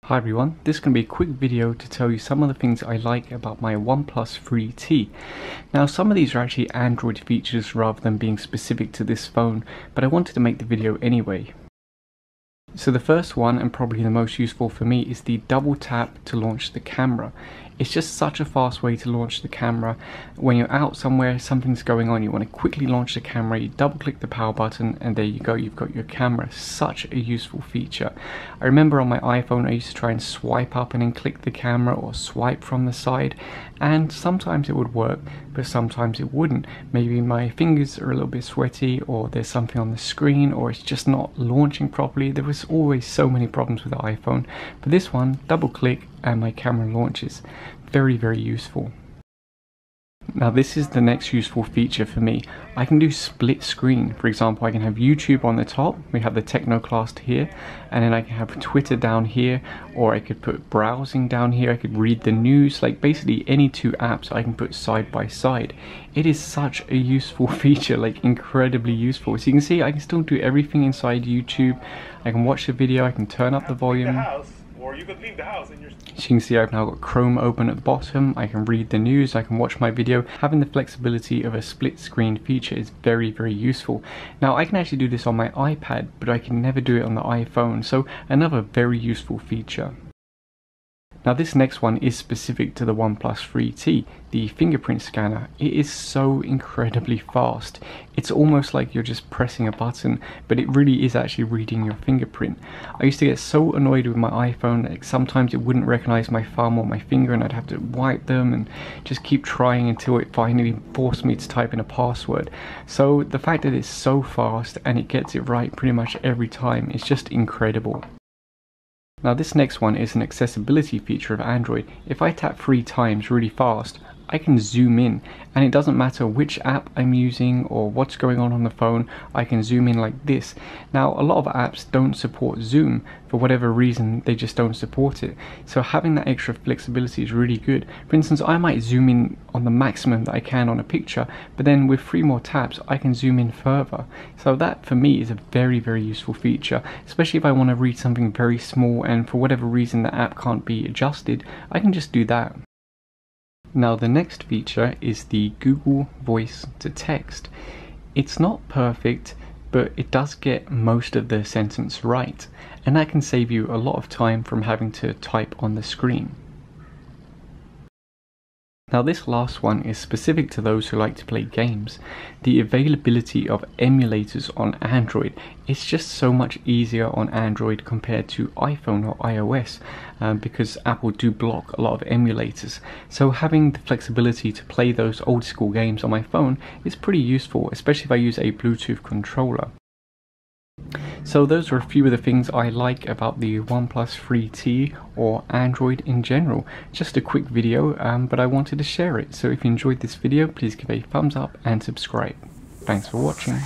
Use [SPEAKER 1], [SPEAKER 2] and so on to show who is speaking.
[SPEAKER 1] Hi everyone, this is going to be a quick video to tell you some of the things I like about my OnePlus 3T. Now some of these are actually Android features rather than being specific to this phone, but I wanted to make the video anyway. So the first one, and probably the most useful for me, is the double tap to launch the camera. It's just such a fast way to launch the camera. When you're out somewhere, something's going on, you want to quickly launch the camera, you double click the power button and there you go, you've got your camera. Such a useful feature. I remember on my iPhone I used to try and swipe up and then click the camera, or swipe from the side, and sometimes it would work but sometimes it wouldn't. Maybe my fingers are a little bit sweaty, or there's something on the screen, or it's just not launching properly. There was always so many problems with the iPhone, but this one, double click and my camera launches. Very, very useful. Now this is the next useful feature for me. I can do split screen. For example, I can have YouTube on the top, we have the Technoclast here, and then I can have Twitter down here, or I could put browsing down here, I could read the news, like basically any two apps I can put side by side. It is such a useful feature, like incredibly useful. So you can see I can still do everything inside YouTube. I can watch the video, I can turn up the volume.
[SPEAKER 2] Or you could leave the house and you're...
[SPEAKER 1] As you can see, I've now got Chrome open at the bottom. I can read the news, I can watch my video. Having the flexibility of a split screen feature is very, very useful. Now I can actually do this on my iPad, but I can never do it on the iPhone, so another very useful feature. Now this next one is specific to the OnePlus 3T, the Fingerprint Scanner. It is so incredibly fast. It's almost like you're just pressing a button, but it really is actually reading your fingerprint. I used to get so annoyed with my iPhone that sometimes it wouldn't recognize my thumb or my finger, and I'd have to wipe them and just keep trying until it finally forced me to type in a password. So the fact that it's so fast and it gets it right pretty much every time is just incredible. Now this next one is an accessibility feature of Android. If I tap 3 times really fast, I can zoom in, and it doesn't matter which app I'm using or what's going on the phone, I can zoom in like this. Now a lot of apps don't support zoom. For whatever reason, they just don't support it. So having that extra flexibility is really good. For instance, I might zoom in on the maximum that I can on a picture, but then with 3 more taps I can zoom in further. So that for me is a very, very useful feature, especially if I want to read something very small and for whatever reason the app can't be adjusted, I can just do that. Now the next feature is the Google Voice to Text. It's not perfect, but it does get most of the sentence right, and that can save you a lot of time from having to type on the screen. Now this last one is specific to those who like to play games. The availability of emulators on Android is just so much easier on Android compared to iPhone or iOS, because Apple do block a lot of emulators. So having the flexibility to play those old school games on my phone is pretty useful, especially if I use a Bluetooth controller. So those are a few of the things I like about the OnePlus 3T or Android in general. Just a quick video, but I wanted to share it. So if you enjoyed this video, please give a thumbs up and subscribe. Thanks for watching.